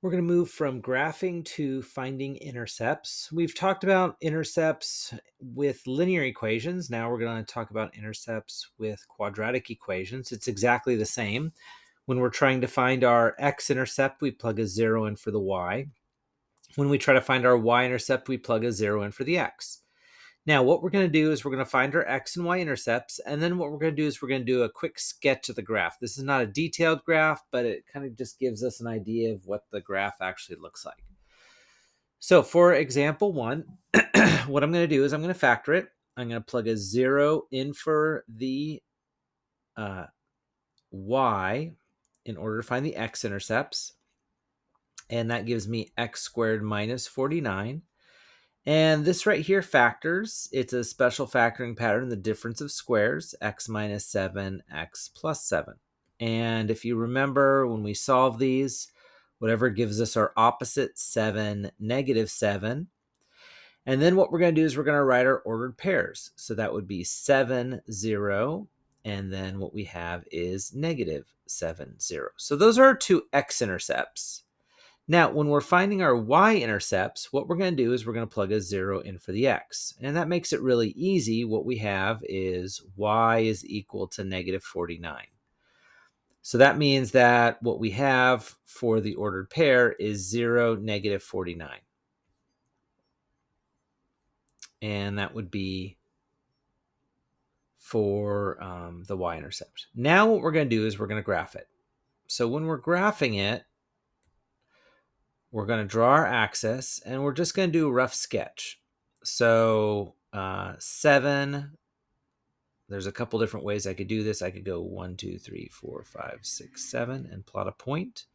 We're going to move from graphing to finding intercepts. We've talked about intercepts with linear equations. Now we're going to talk about intercepts with quadratic equations. It's exactly the same. When we're trying to find our x-intercept, we plug a 0 in for the y. When we try to find our y-intercept, we plug a 0 in for the x. Now, what we're going to do is we're going to find our x and y intercepts, and then what we're going to do is we're going to do a quick sketch of the graph. This is not a detailed graph, but it kind of just gives us an idea of what the graph actually looks like. So for example 1, what I'm going to do is I'm going to factor it. I'm going to plug a 0 in for the y in order to find the x-intercepts, and that gives me x squared minus 49. And this right here factors. It's a special factoring pattern, the difference of squares, x minus 7, x plus 7. And if you remember, when we solve these, whatever gives us our opposite, 7, negative 7. And then what we're going to do is we're going to write our ordered pairs. So that would be 7, 0. And then what we have is negative 7, 0. So those are our two x-intercepts. Now, when we're finding our y-intercepts, what we're going to do is we're going to plug a 0 in for the x. And that makes it really easy. What we have is y is equal to negative 49. So that means that what we have for the ordered pair is 0, negative 49. And that would be for the y-intercept. Now what we're going to do is we're going to graph it. So when we're graphing it, we're going to draw our axis, and we're just going to do a rough sketch. So 7, there's a couple different ways I could do this. I could go 1, 2, 3, 4, 5, 6, 7 and plot a point.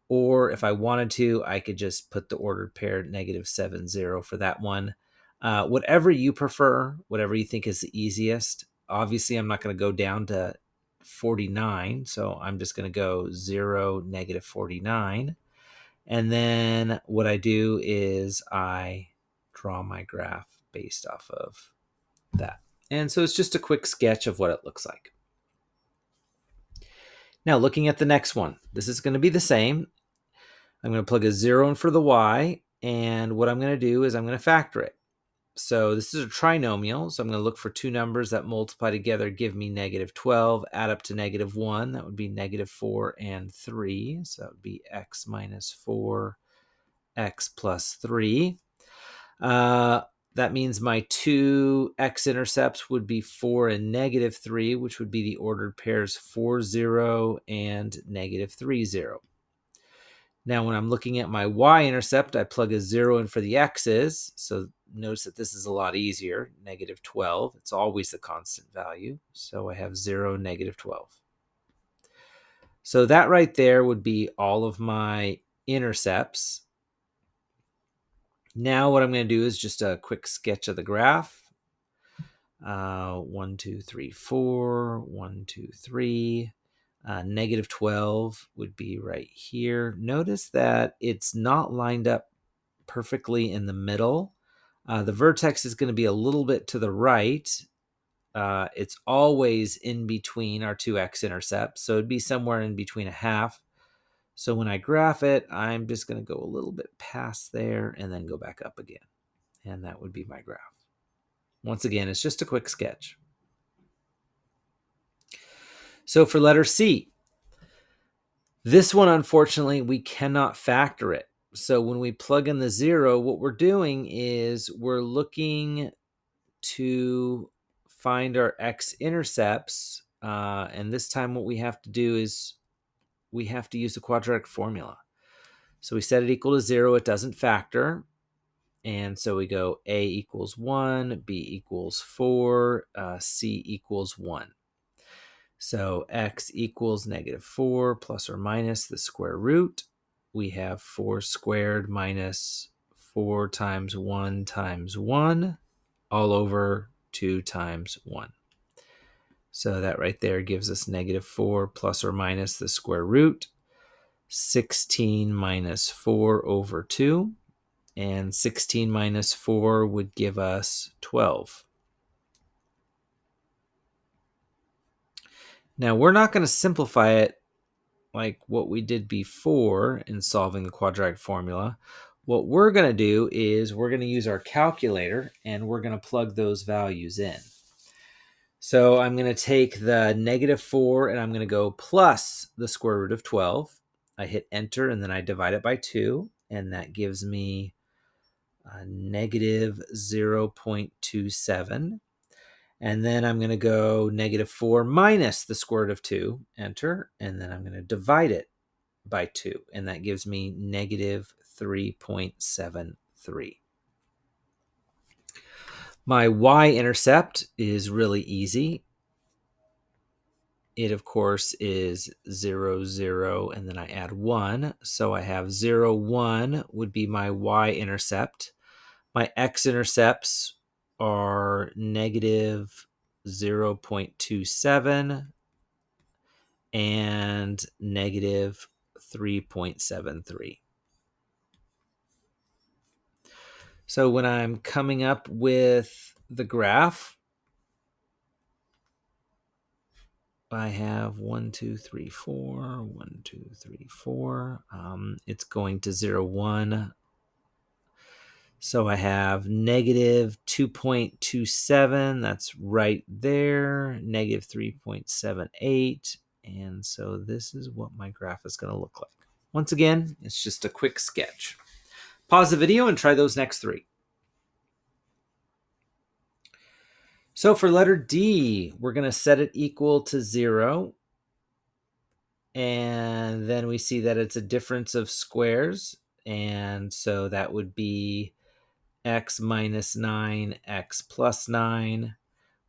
Or if I wanted to, I could just put the ordered pair negative 7, 0 for that one. Whatever you prefer, whatever you think is the easiest. Obviously, I'm not going to go down to 49, so I'm just going to go 0, negative 49. And then what I do is I draw my graph based off of that. And so it's just a quick sketch of what it looks like. Now, looking at the next one, this is going to be the same. I'm going to plug a 0 in for the y, and what I'm going to do is I'm going to factor it. So this is a trinomial, so I'm going to look for two numbers that multiply together, give me negative 12, add up to negative 1. That would be negative 4 and 3. So that would be x minus 4, x plus 3. That means my two x-intercepts would be 4 and negative 3, which would be the ordered pairs 4, 0 and negative 3, 0. Now, when I'm looking at my y-intercept, I plug a 0 in for the x's. So notice that this is a lot easier. Negative 12. It's always the constant value. So I have 0, negative 12. So that right there would be all of my intercepts. Now what I'm going to do is just a quick sketch of the graph. 1, 2, 3, 4, 1, 2, 3. Negative 12 would be right here. Notice that it's not lined up perfectly in the middle. The vertex is going to be a little bit to the right. It's always in between our two x-intercepts, so it'd be somewhere in between a half. So when I graph it, I'm just going to go a little bit past there and then go back up again. And that would be my graph. Once again, it's just a quick sketch. So for letter C, this one, unfortunately, we cannot factor it. So when we plug in the 0, what we're doing is we're looking to find our x-intercepts. And this time what we have to do is we have to use the quadratic formula. So we set it equal to 0. It doesn't factor. And so we go a equals 1, b equals 4, c equals 1. So x equals negative 4 plus or minus the square root. We have 4 squared minus 4 times 1 times 1 all over 2 times 1. So that right there gives us negative 4 plus or minus the square root. 16 minus 4 over 2. And 16 minus 4 would give us 12. Now, we're not going to simplify it like what we did before in solving the quadratic formula, what we're going to do is we're going to use our calculator and we're going to plug those values in. So I'm going to take the -4 and I'm going to go plus the square root of 12. I hit enter and then I divide it by 2, and that gives me negative 0.27. And then I'm going to go -4 minus the square root of 2, enter, and then I'm going to divide it by 2, and that gives me negative 3.73. My y-intercept is really easy. It, of course, is 0, 0, and then I add 1. So I have 0, 1 would be my y-intercept. My x-intercepts are negative 0.27 and negative 3.73. So when I'm coming up with the graph, I have 1, 2, 3, 4, 1, 2, 3, 4. It's going to 0, 1. So I have negative 2.27. That's right there. Negative 3.78. And so this is what my graph is going to look like. Once again, it's just a quick sketch. Pause the video and try those next 3. So for letter D, we're going to set it equal to 0. And then we see that it's a difference of squares. And so that would be x minus 9, x plus 9,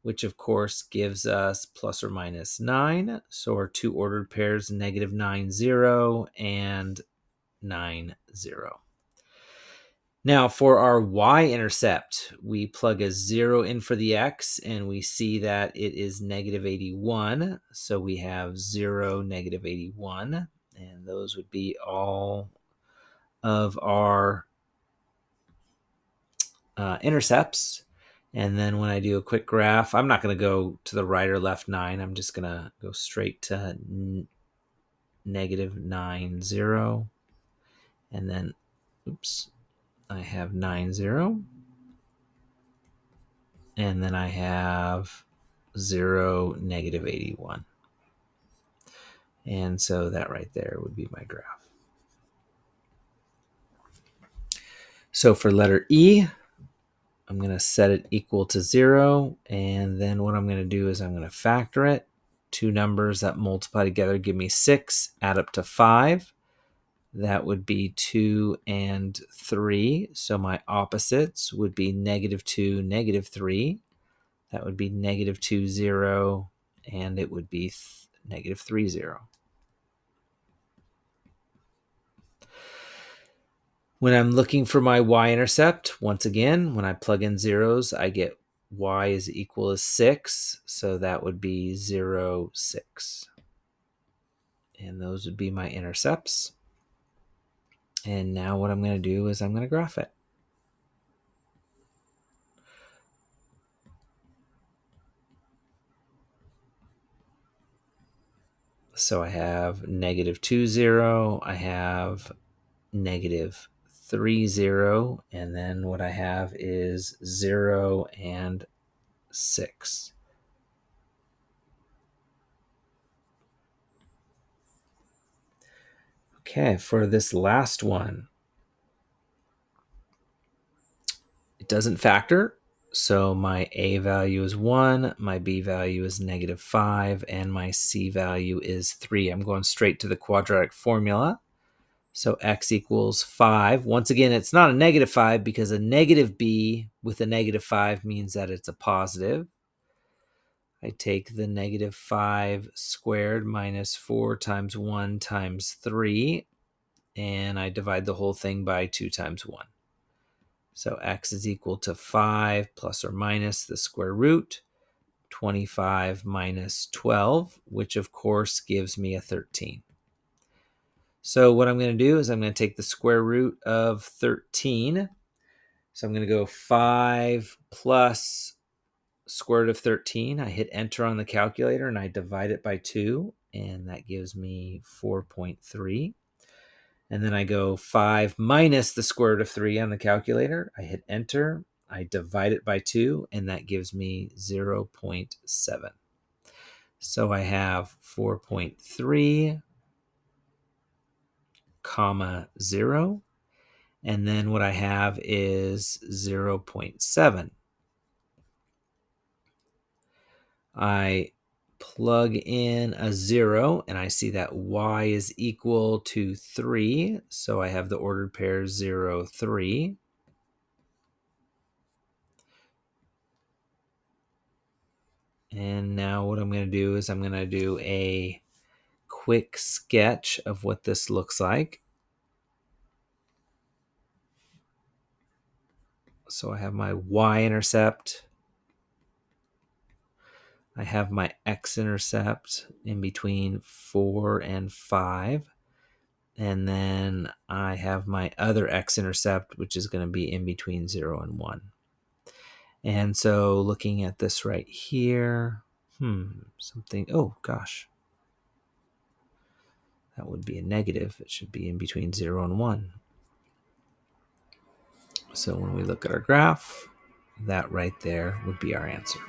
which of course gives us plus or minus 9. So our 2 ordered pairs, negative 9, 0, and 9, 0. Now for our y-intercept, we plug a 0 in for the x, and we see that it is negative 81. So we have 0, negative 81, and those would be all of our intercepts. And then when I do a quick graph, I'm not going to go to the right or left 9. I'm just going to go straight to negative 9, 0. And then, oops, I have 9, 0. And then I have 0, negative 81. And so that right there would be my graph. So for letter E, I'm going to set it equal to 0. And then what I'm going to do is I'm going to factor it. 2 numbers that multiply together give me 6, add up to 5. That would be 2 and 3. So my opposites would be negative 2, negative 3. That would be negative 2, 0, and it would be negative 3, 0. When I'm looking for my y-intercept, once again, when I plug in zeros, I get y is equal to 6. So that would be 0, 6. And those would be my intercepts. And now what I'm going to do is I'm going to graph it. So I have negative 2, 0. I have negative 3, 0. And then what I have is 0 and 6. Okay, for this last one, it doesn't factor. So my A value is 1, my B value is negative 5, and my C value is 3. I'm going straight to the quadratic formula. So x equals 5. Once again, it's not a negative 5 because a negative b with a negative 5 means that it's a positive. I take the negative 5 squared minus 4 times 1 times 3, and I divide the whole thing by 2 times 1. So x is equal to 5 plus or minus the square root, 25 minus 12, which of course gives me a 13. So what I'm going to do is I'm going to take the square root of 13. So I'm going to go 5 plus square root of 13. I hit enter on the calculator and I divide it by 2. and that gives me 4.3. And then I go 5 minus the square root of 3 on the calculator. I hit enter. I divide it by 2, and that gives me 0.7. So I have 4.3, comma 0. And then what I have is 0.7. I plug in a 0, and I see that y is equal to 3. So I have the ordered pair 0, 3. And now what I'm going to do is I'm going to do a quick sketch of what this looks like. So I have my y-intercept. I have my x-intercept in between 4 and 5. And then I have my other x-intercept, which is going to be in between 0 and 1. And so looking at this right here, oh gosh, that would be a negative. It should be in between 0 and 1. So when we look at our graph, that right there would be our answer.